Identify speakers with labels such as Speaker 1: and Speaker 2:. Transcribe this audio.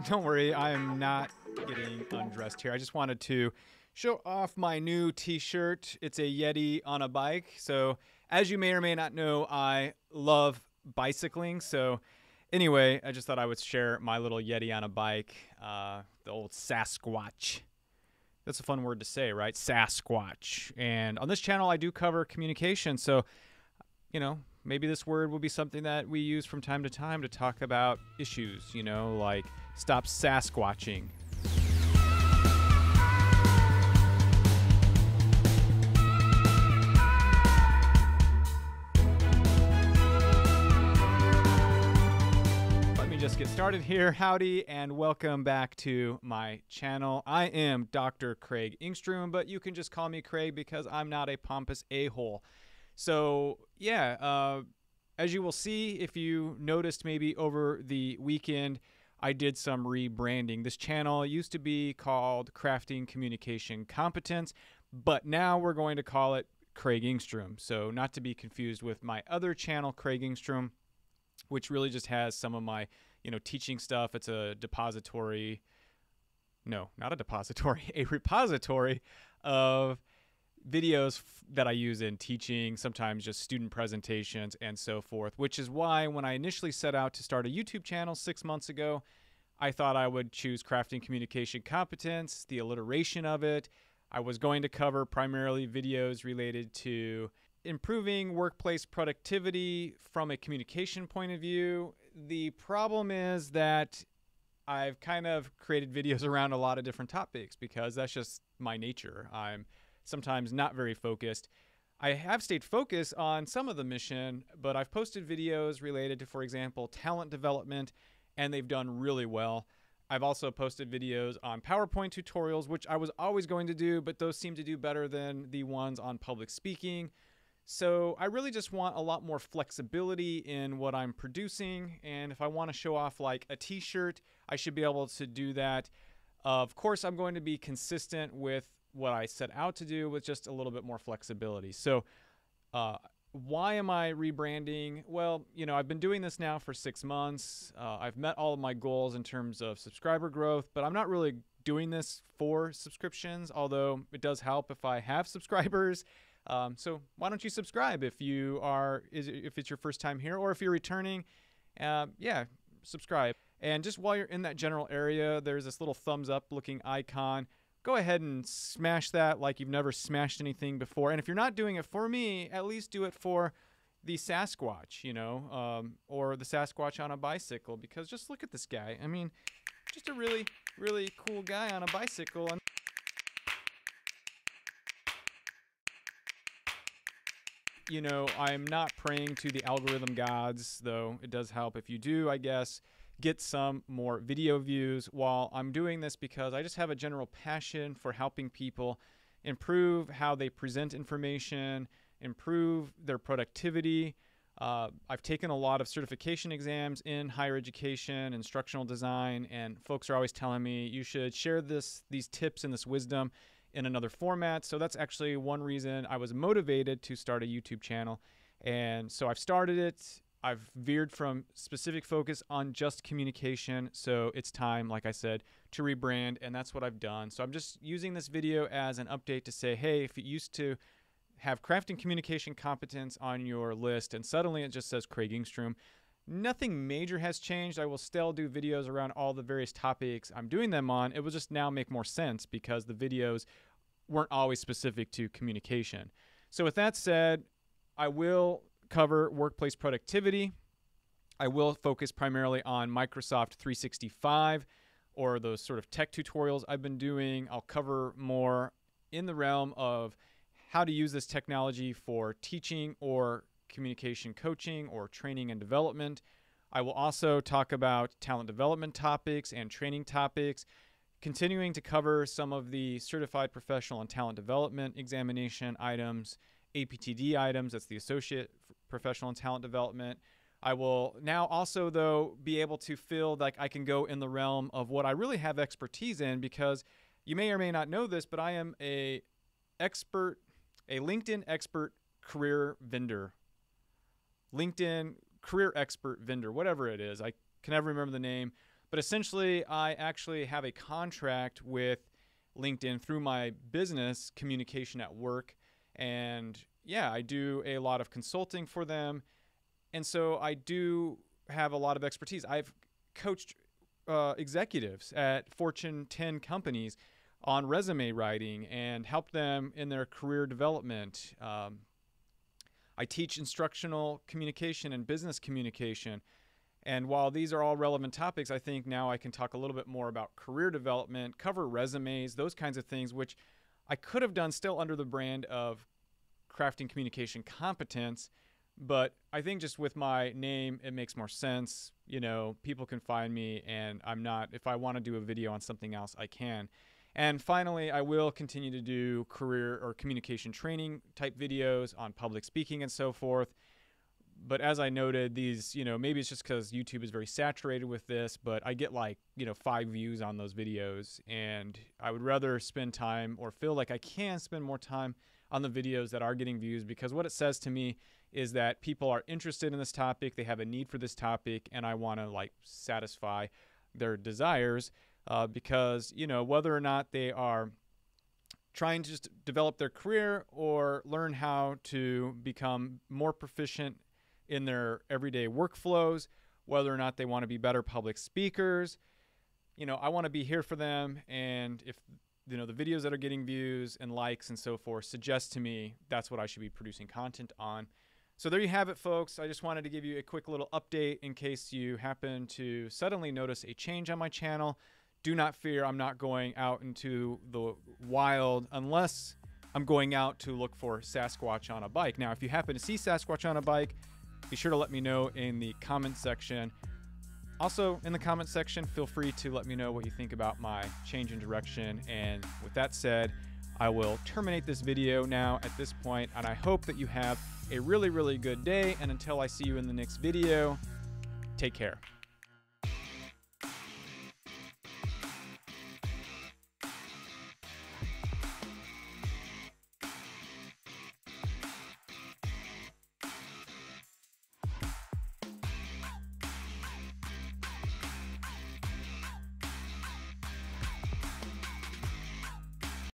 Speaker 1: Don't worry, I am not getting undressed here. I just wanted to show off my new t-shirt. It's a Yeti on a bike. So, as you may or may not know, I love bicycling. So, anyway, I just thought I would share my little Yeti on a bike, the old Sasquatch. That's a fun word to say, right? Sasquatch. And on this channel, I do cover communication. So, maybe this word will be something that we use from time to time to talk about issues, like stop Sasquatching. Let me just get started here. Howdy and welcome back to my channel. I am Dr. Craig Engstrom, but you can just call me Craig because I'm not a pompous a-hole. So, yeah, as you will see, if you noticed maybe over the weekend, I did some rebranding. This channel used to be called Crafting Communication Competence, but now we're going to call it Craig Engstrom. So not to be confused with my other channel, Craig Engstrom, which really just has some of my, teaching stuff. It's a depository. No, not a depository, a repository of videos that I use in teaching, sometimes just student presentations and so forth, which is why when I initially set out to start a YouTube channel 6 months ago, I thought I would choose Crafting Communication Competence, the alliteration of it. I was going to cover primarily videos related to improving workplace productivity from a communication point of view. The problem is that I've kind of created videos around a lot of different topics because that's just my nature. I'm sometimes not very focused. I have stayed focused on some of the mission, but I've posted videos related to, for example, talent development, and they've done really well. I've also posted videos on PowerPoint tutorials, which I was always going to do, but those seem to do better than the ones on public speaking. So I really just want a lot more flexibility in what I'm producing, and if I want to show off like a t-shirt, I should be able to do that. Of course, I'm going to be consistent with what I set out to do with just a little bit more flexibility. So why am I rebranding? Well, I've been doing this now for 6 months. I've met all of my goals in terms of subscriber growth, but I'm not really doing this for subscriptions, although it does help if I have subscribers. So why don't you subscribe if it's your first time here, or if you're returning, yeah, subscribe. And just while you're in that general area, there's this little thumbs up looking icon. Go ahead and smash that like you've never smashed anything before. And if you're not doing it for me, at least do it for the Sasquatch, or the Sasquatch on a bicycle, because just look at this guy. I mean, just a really, really cool guy on a bicycle. I'm not praying to the algorithm gods, though it does help if you do, I guess, get some more video views while I'm doing this, because I just have a general passion for helping people improve how they present information, improve their productivity. I've taken a lot of certification exams in higher education, instructional design, and folks are always telling me you should share these tips and this wisdom in another format. So that's actually one reason I was motivated to start a YouTube channel. And so I've started it. I've veered from specific focus on just communication. So it's time, like I said, to rebrand, and that's what I've done. So I'm just using this video as an update to say, hey, if you used to have Crafting Communication Competence on your list and suddenly it just says Craig Engstrom, nothing major has changed. I will still do videos around all the various topics I'm doing them on. It will just now make more sense because the videos weren't always specific to communication. So with that said, I will cover workplace productivity. I will focus primarily on Microsoft 365 or those sort of tech tutorials I've been doing. I'll cover more in the realm of how to use this technology for teaching or communication coaching or training and development. I will also talk about talent development topics and training topics, continuing to cover some of the certified professional and talent development examination items, APTD items, that's the associate professional and talent development. I will now also, though, be able to feel like I can go in the realm of what I really have expertise in, because you may or may not know this, but I am a LinkedIn expert career vendor. LinkedIn career expert vendor, whatever it is. I can never remember the name. But essentially, I actually have a contract with LinkedIn through my business, Communication at Work. And yeah, I do a lot of consulting for them. And so I do have a lot of expertise. I've coached executives at Fortune 10 companies on resume writing and helped them in their career development. I teach instructional communication and business communication. And while these are all relevant topics, I think now I can talk a little bit more about career development, cover resumes, those kinds of things, which I could have done still under the brand of Crafting Communication Competence. But I think just with my name, it makes more sense. You know, people can find me, and if I want to do a video on something else, I can. And finally, I will continue to do career or communication training type videos on public speaking and so forth. But as I noted, these, maybe it's just because YouTube is very saturated with this, but I get 5 views on those videos. And I would rather spend time, or feel like I can spend more time on the videos that are getting views, because what it says to me is that people are interested in this topic, they have a need for this topic, and I want to satisfy their desires. Because, whether or not they are trying to just develop their career or learn how to become more proficient in their everyday workflows, whether or not they want to be better public speakers, I want to be here for them. And if, the videos that are getting views and likes and so forth suggest to me that's what I should be producing content on. So there you have it, folks. I just wanted to give you a quick little update in case you happen to suddenly notice a change on my channel. Do not fear, I'm not going out into the wild unless I'm going out to look for Sasquatch on a bike. Now, if you happen to see Sasquatch on a bike, be sure to let me know in the comment section. Also, in the comment section, feel free to let me know what you think about my change in direction. And with that said, I will terminate this video now at this point, and I hope that you have a really, really good day. And until I see you in the next video, take care.